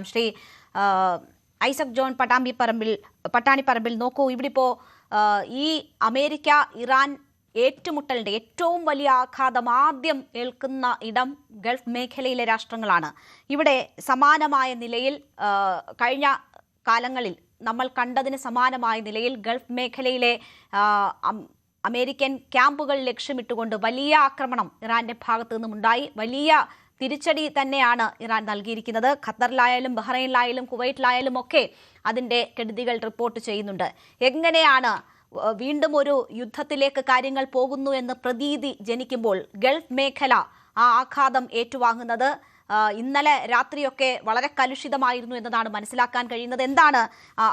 Shri Isaac John Pattanipparambil നോക്കൂ, ഇവിടെ ഇപ്പോൾ ഈ അമേരിക്ക ഇറാൻ ഏറ്റുമുട്ടലിന്റെ ഏറ്റവും വലിയ ആഘാതം ആദ്യം ഏൽക്കുന്ന ഇടം ഗൾഫ് മേഖലയിലെ രാഷ്ട്രങ്ങളാണ്. ഇവിടെ സമാനമായ നിലയിൽ കഴിഞ്ഞ കാലങ്ങളിൽ നമ്മൾ കണ്ടതിന് സമാനമായ നിലയിൽ ഗൾഫ് മേഖലയിലെ അമേരിക്കൻ ക്യാമ്പുകൾ ലക്ഷ്യമിട്ടുകൊണ്ട് വലിയ ആക്രമണം ഇറാന്റെ ഭാഗത്തു നിന്നുമുണ്ടായി. വലിയ തിരിച്ചടി തന്നെയാണ് ഇറാൻ നൽകിയിരിക്കുന്നത്. ഖത്തറിലായാലും ബഹ്റൈനിലായാലും കുവൈറ്റിലായാലും ഒക്കെ അതിന്റെ കെടുതികൾ റിപ്പോർട്ട് ചെയ്യുന്നുണ്ട്. എങ്ങനെയാണ് വീണ്ടും ഒരു യുദ്ധത്തിലേക്ക് കാര്യങ്ങൾ പോകുന്നു എന്ന് പ്രതീതി ജനിക്കുമ്പോൾ ഗൾഫ് മേഖല ആ ആഘാതം ഏറ്റുവാങ്ങുന്നത്? ഇന്നലെ രാത്രിയൊക്കെ വളരെ കലുഷിതമായിരുന്നു എന്നതാണ് മനസ്സിലാക്കാൻ കഴിയുന്നത്. എന്താണ്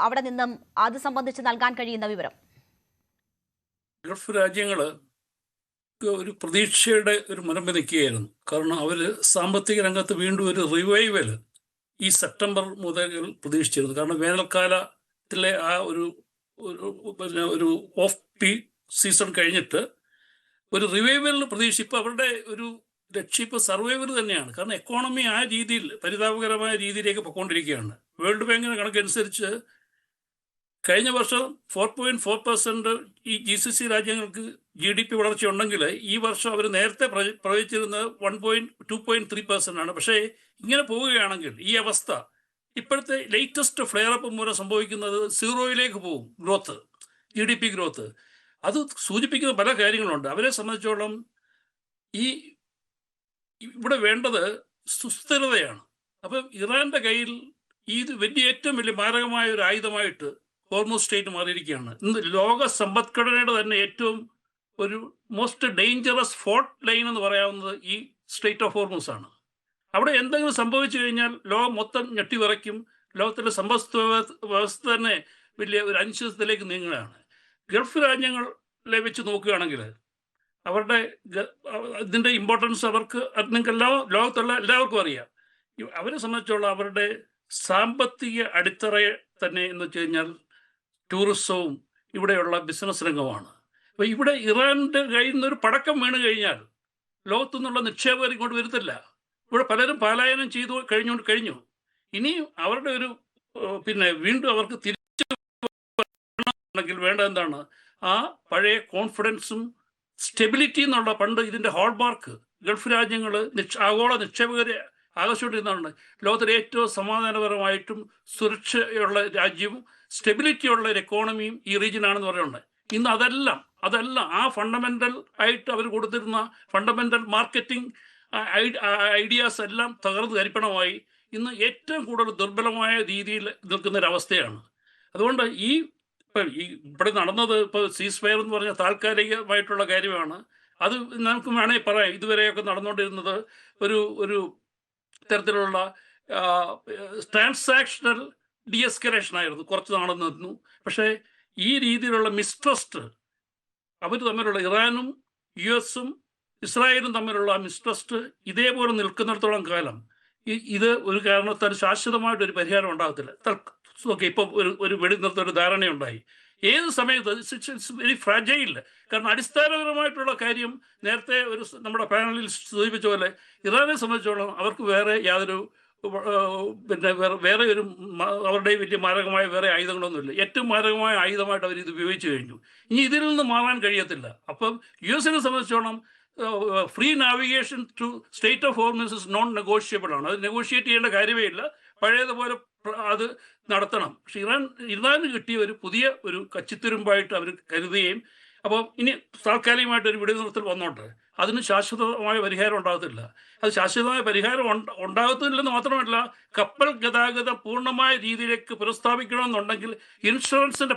അവിടെ നിന്നും അത് സംബന്ധിച്ച് നൽകാൻ കഴിയുന്ന വിവരം? ഗൾഫ് രാജ്യങ്ങള് ഒരു പ്രതീക്ഷയുടെ ഒരു മുനമ്പ് നിൽക്കുകയായിരുന്നു. കാരണം അവർ സാമ്പത്തിക രംഗത്ത് വീണ്ടും ഒരു റിവൈവൽ ഈ സെപ്റ്റംബർ മുതൽ പ്രതീക്ഷിച്ചിരുന്നു. കാരണം വേനൽക്കാലത്തിലെ ആ ഒരു ഓഫ് പീക്ക് സീസൺ കഴിഞ്ഞിട്ട് ഒരു റിവൈവലിന് പ്രതീക്ഷ. ഇപ്പം അവരുടെ ഒരു ലക്ഷ്യം ഇപ്പോൾ സർവൈവൽ തന്നെയാണ്. കാരണം എക്കോണമി ആ രീതിയിൽ പരിതാപകരമായ രീതിയിലേക്ക് പൊയ്ക്കൊണ്ടിരിക്കുകയാണ്. വേൾഡ് ബാങ്കിന്റെ കണക്കനുസരിച്ച് കഴിഞ്ഞ വർഷം 4.4% ഈ GCC രാജ്യങ്ങൾക്ക് GDP വളർച്ച ഉണ്ടെങ്കിൽ ഈ വർഷം അവർ നേരത്തെ പ്രവചിച്ചിരുന്നത് 2.3% ആണ്. പക്ഷേ ഇങ്ങനെ പോവുകയാണെങ്കിൽ ഈ അവസ്ഥ ഇപ്പോഴത്തെ ലേറ്റസ്റ്റ് ഫ്ലെയറപ്പ് മൂലം സംഭവിക്കുന്നത് 0-യിലേക്ക് പോകും ഗ്രോത്ത്, GDP ഗ്രോത്ത്. അത് സൂചിപ്പിക്കുന്ന പല കാര്യങ്ങളുണ്ട്. അവരെ സംബന്ധിച്ചോളം ഇവിടെ വേണ്ടത് സുസ്ഥിരതയാണ്. അപ്പം ഇറാന്റെ കയ്യിൽ ഏറ്റവും വലിയ മാരകമായ ഒരു ആയുധമായിട്ട് ഹോർമൂസ് സ്ട്രെയിറ്റ് മാറിയിരിക്കുകയാണ്. ഇന്ന് ലോക സമ്പദ്ഘടനയുടെ തന്നെ ഏറ്റവും ഒരു മോസ്റ്റ് ഡേഞ്ചറസ് ഫോൾട്ട് ലൈൻ എന്ന് പറയാവുന്നത് ഈ സ്ട്രെയിറ്റ് ഓഫ് ഹോർമൂസ് ആണ്. അവിടെ എന്തെങ്കിലും സംഭവിച്ചു കഴിഞ്ഞാൽ ലോകം മൊത്തം ഞെട്ടിവിറയ്ക്കും. ലോകത്തിലെ സമ്പദ് വ്യവസ്ഥ തന്നെ വലിയ ഒരു അനിശ്ചിതത്തിലേക്ക് നീങ്ങുകയാണ്. ഗൾഫ് രാജ്യങ്ങളെ വെച്ച് നോക്കുകയാണെങ്കിൽ അവരുടെ ഇതിൻ്റെ ഇമ്പോർട്ടൻസ് അവർക്ക് നിങ്ങൾക്കെല്ലാം ലോകത്തുള്ള എല്ലാവർക്കും അറിയാം. അവരെ സംബന്ധിച്ചുള്ള അവരുടെ സാമ്പത്തിക അടിത്തറയെ തന്നെ എന്ന് വെച്ച് കഴിഞ്ഞാൽ ടൂറിസവും ഇവിടെയുള്ള ബിസിനസ് രംഗമാണ്. അപ്പോൾ ഇവിടെ ഇറാന്റെ കയ്യിൽ നിന്നൊരു പടക്കം വീണ് കഴിഞ്ഞാൽ ലോകത്തു നിന്നുള്ള നിക്ഷേപകർ ഇങ്ങോട്ട് വരുത്തില്ല. ഇവിടെ പലരും പലായനം കഴിഞ്ഞു. ഇനിയും അവരുടെ ഒരു വീണ്ടും അവർക്ക് തിരിച്ചു വേണ്ട എന്താണ് ആ പഴയ കോൺഫിഡൻസും സ്റ്റെബിലിറ്റി എന്നുള്ള പണ്ട് ഇതിന്റെ ഹോൾമാർക്ക് ഗൾഫ് രാജ്യങ്ങൾ ആഗോള നിക്ഷേപകരെ ആകർഷിച്ചുകൊണ്ടിരുന്നതാണ്. ലോകത്തിലെ ഏറ്റവും സമാധാനപരമായിട്ടും സുരക്ഷയുള്ള രാജ്യവും സ്റ്റെബിലിറ്റിയുള്ള ഒരു എക്കോണമിയും ഈ റീജിയനാണെന്ന് പറയുന്നുണ്ട്. ഇന്ന് അതെല്ലാം ആ ഫണ്ടമെന്റൽ ആയിട്ട് അവർ കൊടുത്തിരുന്ന ഫണ്ടമെന്റൽ മാർക്കറ്റിംഗ് ഐഡിയാസ് എല്ലാം തകർന്ന് തരിപ്പണമായി ഇന്ന് ഏറ്റവും കൂടുതൽ ദുർബലമായ രീതിയിൽ നിൽക്കുന്ന ഒരവസ്ഥയാണ്. അതുകൊണ്ട് ഇവിടെ നടന്നത് ഇപ്പോൾ സീസ് ഫയർ എന്ന് പറഞ്ഞ താൽക്കാലികമായിട്ടുള്ള കാര്യമാണ്. അത് നമുക്ക് വേണമെങ്കിൽ പറയാം. ഇതുവരെയൊക്കെ നടന്നുകൊണ്ടിരുന്നത് ഒരു തരത്തിലുള്ള ട്രാൻസാക്ഷണൽ ഡിഎസ്കലേഷൻ ആയിരുന്നു. കുറച്ച് നാൾ നിന്നു. പക്ഷേ ഈ രീതിയിലുള്ള മിസ്ട്രസ്റ്റ് അവർ തമ്മിലുള്ള ഇറാനും US-ഉം ഇസ്രായേലും തമ്മിലുള്ള മിസ്ട്രസ്റ്റ് ഇതേപോലെ നിൽക്കുന്നിടത്തോളം കാലം ഇത് ഒരു കാരണത്താൽ ശാശ്വതമായിട്ടൊരു പരിഹാരം ഉണ്ടാകത്തില്ല. ഇപ്പം ഒരു വെടിനിർത്തൽ ധാരണയുണ്ടായി. ഏത് സമയത്ത് ഇറ്റ്സ് വെരി ഫ്രാജൈൽ. കാരണം അടിസ്ഥാനപരമായിട്ടുള്ള കാര്യം നേരത്തെ നമ്മുടെ പാനലിൽ സൂചിപ്പിച്ച പോലെ ഇറാനെ സംബന്ധിച്ചോളം അവർക്ക് വേറെ യാതൊരു വേറെ ഒരു അവരുടെ വലിയ മാരകമായ വേറെ ആയുധങ്ങളൊന്നുമില്ല. ഏറ്റവും മാരകമായ ആയുധമായിട്ട് അവർ ഇത് ഉപയോഗിച്ചു കഴിഞ്ഞു. ഇനി ഇതിൽ നിന്ന് മാറാൻ കഴിയത്തില്ല. അപ്പം US-നെ സംബന്ധിച്ചോളം free navigation to strait of Hormuz is non negotiable ആണ്. അത് നെഗോഷിയേറ്റ് ചെയ്യേണ്ട കാര്യമേ ഇല്ല. പഴയതുപോലെ അത് നടത്തണം. പക്ഷെ ഇറാന് കിട്ടിയ ഒരു പുതിയ ഒരു കച്ചിത്തുരുമ്പായിട്ട് അവർ കരുതുകയും അപ്പോൾ ഇനി താൽക്കാലികമായിട്ട് ഒരു വെടിനിർത്തൽ വന്നോണ്ട് അതിന് ശാശ്വതമായ പരിഹാരം ഉണ്ടാകത്തില്ല. അത് ശാശ്വതമായ പരിഹാരം ഉണ്ടാകത്തില്ലെന്ന് മാത്രമല്ല, കപ്പൽ ഗതാഗതം പൂർണ്ണമായ രീതിയിലേക്ക് പുനഃസ്ഥാപിക്കണമെന്നുണ്ടെങ്കിൽ ഇൻഷുറൻസിന്റെ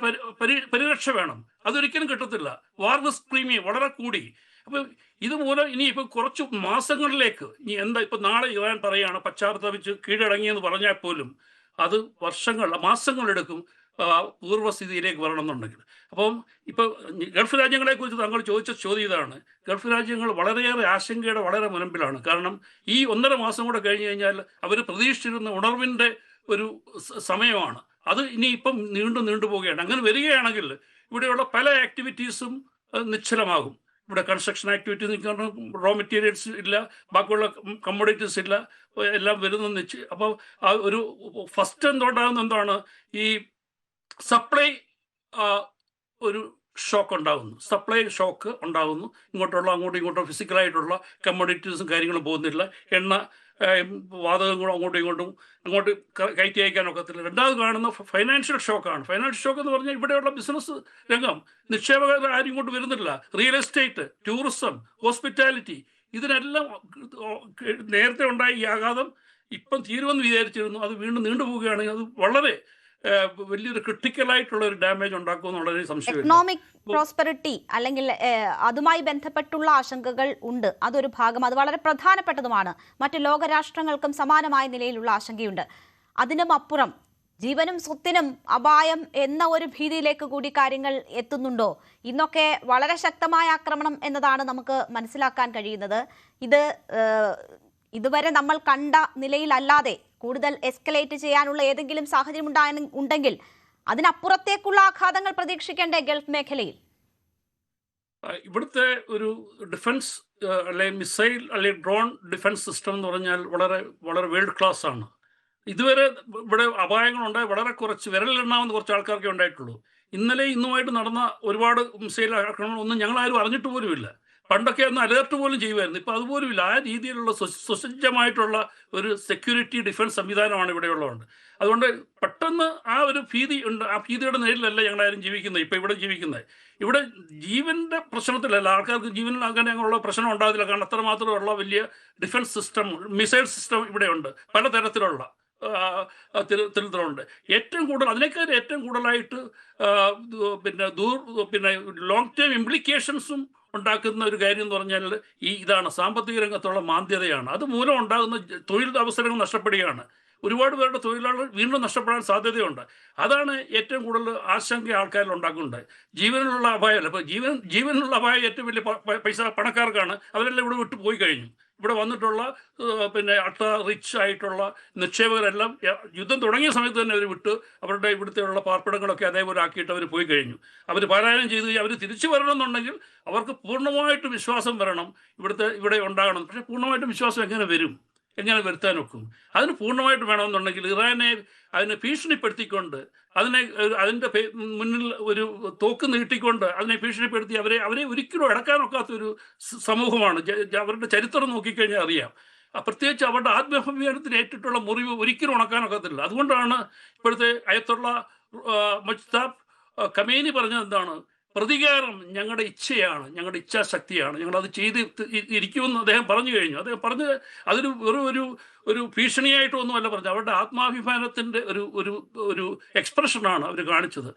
പരിരക്ഷ വേണം. അതൊരിക്കലും കിട്ടത്തില്ല. വാർ റിസ്ക് പ്രീമിയം വളരെ കൂടി. അപ്പം ഇതുമൂലം ഇനിയിപ്പോൾ കുറച്ച് മാസങ്ങളിലേക്ക് ഇപ്പം നാളെ ഇറാൻ പറയുകയാണ് പശ്ചാത്തപിച്ച് കീഴടങ്ങിയെന്ന് പറഞ്ഞാൽ പോലും അത് മാസങ്ങളെടുക്കും പൂർവ്വസ്ഥിതിയിലേക്ക് വരണം എന്നുണ്ടെങ്കിൽ. അപ്പം ഇപ്പം ഗൾഫ് രാജ്യങ്ങളെ കുറിച്ച് താങ്കൾ ചോദിച്ച ചോദ്യം ഇതാണ്. ഗൾഫ് രാജ്യങ്ങൾ വളരെയേറെ ആശങ്കയുടെ വളരെ മുൻപിലാണ്. കാരണം ഈ 1.5 മാസം കൂടെ കഴിഞ്ഞ് കഴിഞ്ഞാൽ അവർ പ്രതീക്ഷിച്ചിരുന്ന ഉണർവിൻ്റെ ഒരു സമയമാണ്. അത് ഇനിയിപ്പം നീണ്ടുപോവുകയാണ്. അങ്ങനെ വരികയാണെങ്കിൽ ഇവിടെയുള്ള പല ആക്ടിവിറ്റീസും നിശ്ചലമാകും. ഇവിടെ കൺസ്ട്രക്ഷൻ ആക്ടിവിറ്റീസ് റോ മെറ്റീരിയൽസ് ഇല്ല, ബാക്കിയുള്ള കമ്മോഡിറ്റീസ് ഇല്ല. എല്ലാം വരുന്നെന്ന് വെച്ച് അപ്പോൾ ആ ഒരു ഫസ്റ്റ് എന്തുണ്ടാകുന്ന എന്താണ് ഈ സപ്ലൈ ഒരു ഷോക്ക് ഉണ്ടാകുന്നു, സപ്ലൈ ഷോക്ക് ഉണ്ടാകുന്നു. അങ്ങോട്ടും ഇങ്ങോട്ടും ഫിസിക്കലായിട്ടുള്ള കമ്മോഡിറ്റീസും കാര്യങ്ങളും പോകുന്നില്ല, എണ്ണ വാതകങ്ങളും അങ്ങോട്ട് കയറ്റി അയക്കാനൊക്കത്തില്ല. രണ്ടാമത് കാണുന്ന ഫൈനാൻഷ്യൽ ഷോക്കാണ്. ഫൈനാൻഷ്യൽ ഷോക്ക് എന്ന് പറഞ്ഞാൽ ഇവിടെയുള്ള ബിസിനസ് രംഗം, നിക്ഷേപകർ ആരും ഇങ്ങോട്ട് വരുന്നില്ല. റിയൽ എസ്റ്റേറ്റ്, ടൂറിസം, ഹോസ്പിറ്റാലിറ്റി, ഇതിനെല്ലാം നേരത്തെ ഉണ്ടായ ഈ ആഘാതം ഇപ്പം തീരുമെന്ന് വിചാരിച്ചിരുന്നു. അത് വീണ്ടും നീണ്ടുപോവുകയാണെങ്കിൽ അത് വളരെ വലിയൊരു ക്രിട്ടിക്കലായിട്ടുള്ള ഒരു ഡാമേജ് ഉണ്ടാക്കുമെന്നുള്ളൊരു സംശയമില്ല. എക്കണോമിക് പ്രോസ്പെറിറ്റി അല്ലെങ്കിൽ അതുമായി ബന്ധപ്പെട്ടുള്ള ആശങ്കകൾ ഉണ്ട്, അതൊരു ഭാഗം, അത് വളരെ പ്രധാനപ്പെട്ടതുമാണ്. മറ്റ് ലോകരാഷ്ട്രങ്ങൾക്കും സമാനമായ നിലയിലുള്ള ആശങ്കയുണ്ട്. അതിനും അപ്പുറം ജീവനും സ്വത്തിനും അപായം എന്ന ഒരു ഭീതിയിലേക്ക് കൂടി കാര്യങ്ങൾ എത്തുന്നുണ്ടോ? ഇന്നൊക്കെ വളരെ ശക്തമായ ആക്രമണം എന്നതാണ് നമുക്ക് മനസ്സിലാക്കാൻ കഴിയുന്നത്. ഇത് ഇതുവരെ നമ്മൾ കണ്ട നിലയിലല്ലാതെ കൂടുതൽ എസ്കലേറ്റ് ചെയ്യാനുള്ള ഏതെങ്കിലും സാഹചര്യം ഉണ്ടെങ്കിൽ അതിനപ്പുറത്തേക്കുള്ള ആഘാതങ്ങൾ പ്രതീക്ഷിക്കേണ്ടേ ഗൾഫ് മേഖലയിൽ? ഇവിടുത്തെ ഒരു ഡിഫൻസ് അല്ലെങ്കിൽ മിസൈൽ അല്ലെങ്കിൽ ഡ്രോൺ ഡിഫൻസ് സിസ്റ്റം എന്ന് പറഞ്ഞാൽ വളരെ വളരെ വേൾഡ് ക്ലാസ് ആണ്. ഇതുവരെ ഇവിടെ അപായങ്ങളുണ്ടായി വളരെ കുറച്ച്, വിരലിലെണ്ണാവുന്ന കുറച്ച് ആൾക്കാർക്കേ ഉണ്ടായിട്ടുള്ളൂ. ഇന്നലെ ഇന്നുമായിട്ട് നടന്ന ഒരുപാട് മിസൈൽ ആക്രമണങ്ങളൊന്നും ഞങ്ങളാരും അറിഞ്ഞിട്ട് പോലുമില്ല. പണ്ടൊക്കെ ഒന്ന് അലേർട്ട് പോലും ചെയ്യുമായിരുന്നു, ഇപ്പം അതുപോലുമില്ല. ആ രീതിയിലുള്ള സുസജ്ജമായിട്ടുള്ള ഒരു സെക്യൂരിറ്റി ഡിഫൻസ് സംവിധാനമാണ് ഇവിടെയുള്ളതുകൊണ്ട്. അതുകൊണ്ട് പെട്ടെന്ന് ആ ഒരു ഭീതി ഉണ്ട്. ആ ഭീതിയുടെ നേരിലല്ല ഞങ്ങളാരും ജീവിക്കുന്നത്. ഇപ്പം ഇവിടെ ജീവിക്കുന്നത് ഇവിടെ ജീവൻ്റെ പ്രശ്നത്തിലല്ല, ആൾക്കാർക്ക് ജീവനിൽ അങ്ങനെയുള്ള പ്രശ്നം ഉണ്ടാകുന്നില്ല. കാരണം അത്രമാത്രമുള്ള വലിയ ഡിഫൻസ് സിസ്റ്റം, മിസൈൽ സിസ്റ്റം ഇവിടെയുണ്ട്, പലതരത്തിലുള്ള തരത്തിലുണ്ട്. ഏറ്റവും കൂടുതൽ അതിനേക്കാൾ ഏറ്റവും കൂടുതലായിട്ട് പിന്നെ ലോങ് ടേം ഇംപ്ലിക്കേഷൻസും ഉണ്ടാക്കുന്ന ഒരു കാര്യം എന്ന് പറഞ്ഞാൽ ഇതാണ് സാമ്പത്തിക രംഗത്തുള്ള മാന്ദ്യതയാണ്. അത് മൂലം ഉണ്ടാകുന്ന തൊഴിൽ അവസരങ്ങൾ നഷ്ടപ്പെടുകയാണ്. ഒരുപാട് പേരുടെ തൊഴിലാളികൾ വീണ്ടും നഷ്ടപ്പെടാൻ സാധ്യതയുണ്ട്. അതാണ് ഏറ്റവും കൂടുതൽ ആശങ്ക ആൾക്കാരിൽ ഉണ്ടാക്കുന്നുണ്ട്. ജീവനിലുള്ള അപായമല്ല. ഇപ്പോൾ ജീവനിലുള്ള അപായം ഏറ്റവും വലിയ പണക്കാർക്കാണ്. അവരെല്ലാം ഇവിടെ വിട്ടു പോയി കഴിഞ്ഞു. ഇവിടെ വന്നിട്ടുള്ള പിന്നെ റിച്ച് ആയിട്ടുള്ള നിക്ഷേപകരെല്ലാം യുദ്ധം തുടങ്ങിയ സമയത്ത് തന്നെ അവർ വിട്ട് അവരുടെ ഇവിടുത്തെയുള്ള പാർപ്പിടങ്ങളൊക്കെ അതേപോലെ ആക്കിയിട്ട് അവർ പോയി കഴിഞ്ഞു. അവർ പലായനം ചെയ്ത് അവർ തിരിച്ചു വരണമെന്നുണ്ടെങ്കിൽ അവർക്ക് പൂർണ്ണമായിട്ട് വിശ്വാസം വരണം, ഇവിടെ ഉണ്ടാകണം. പക്ഷേ പൂർണ്ണമായിട്ടും വിശ്വാസം എങ്ങനെ വരും, എങ്ങനെ വരുത്താൻ ഒക്കും? അതിന് പൂർണ്ണമായിട്ട് വേണമെന്നുണ്ടെങ്കിൽ ഇറാനെ അതിനെ ഭീഷണിപ്പെടുത്തിക്കൊണ്ട് അതിൻ്റെ മുന്നിൽ ഒരു തോക്ക് നീട്ടിക്കൊണ്ട് അതിനെ ഭീഷണിപ്പെടുത്തി അവരെ ഒരിക്കലും അടക്കാനൊക്കാത്തൊരു സമൂഹമാണ്. അവരുടെ ചരിത്രം നോക്കിക്കഴിഞ്ഞാൽ അറിയാം. പ്രത്യേകിച്ച് അവരുടെ ആത്മാഭിമാനത്തിന് ഏറ്റിട്ടുള്ള മുറിവ് ഒരിക്കലും ഉണക്കാനൊക്കത്തില്ല. അതുകൊണ്ടാണ് ഇപ്പോഴത്തെ അയത്തുള്ള മുജ്തബ ഖമേനി പറഞ്ഞത് എന്താണ്, പ്രതികാരം ഞങ്ങളുടെ ഇച്ഛയാണ്, ഞങ്ങളുടെ ഇച്ഛാശക്തിയാണ്, ഞങ്ങളത് ചെയ്ത് ഇരിക്കുമെന്ന് അദ്ദേഹം പറഞ്ഞു കഴിഞ്ഞു. അദ്ദേഹം പറഞ്ഞത് അതിന് വെറും ഒരു ഭീഷണിയായിട്ടൊന്നുമല്ല പറഞ്ഞത്, അവരുടെ ആത്മാഭിമാനത്തിൻ്റെ ഒരു എക്സ്പ്രഷനാണ് അവർ കാണിച്ചത്.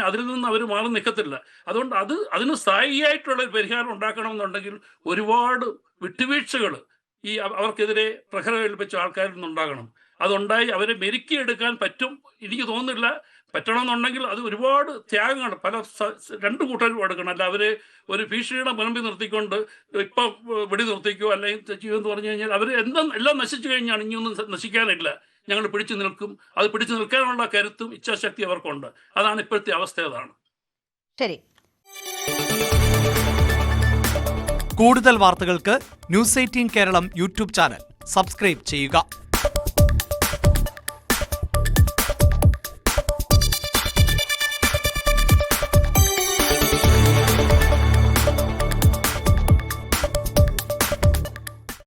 അതിൽ നിന്ന് അവർ മാറി നിൽക്കത്തില്ല. അതുകൊണ്ട് അതിന് സ്ഥായിയായിട്ടുള്ള ഒരു പരിഹാരം ഉണ്ടാക്കണമെന്നുണ്ടെങ്കിൽ ഒരുപാട് വിട്ടുവീഴ്ചകൾ അവർക്കെതിരെ പ്രഹരമേൽപ്പിച്ച ആൾക്കാരിൽ നിന്നുണ്ടാകണം. അതുണ്ടായി അവരെ മെരുക്കിയെടുക്കാൻ പറ്റും. എനിക്ക് തോന്നുന്നില്ല. പറ്റണമെന്നുണ്ടെങ്കിൽ അത് ഒരുപാട് ത്യാഗങ്ങൾ രണ്ടു കൂട്ടരും എടുക്കണം. അല്ല അവരെ ഒരു ഭീഷണിയുടെ മുൻപിൽ നിർത്തിക്കൊണ്ട് ഇപ്പം വെടി നിർത്തിക്കോ അല്ലെങ്കിൽ ചെയ്യുമെന്ന് പറഞ്ഞു കഴിഞ്ഞാൽ അവർ എല്ലാം നശിച്ചു കഴിഞ്ഞാണ്, ഇനിയൊന്നും നശിക്കാനില്ല, ഞങ്ങൾ പിടിച്ചു നിൽക്കും. അത് പിടിച്ചു നിൽക്കാനുള്ള കരുത്തും ഇച്ഛാശക്തി അവർക്കുണ്ട്. അതാണ് ഇപ്പോഴത്തെ അവസ്ഥ. അതാണ് ശരി. കൂടുതൽ വാർത്തകൾക്ക് News 18 Keralam YouTube channel subscribe ചെയ്യുക.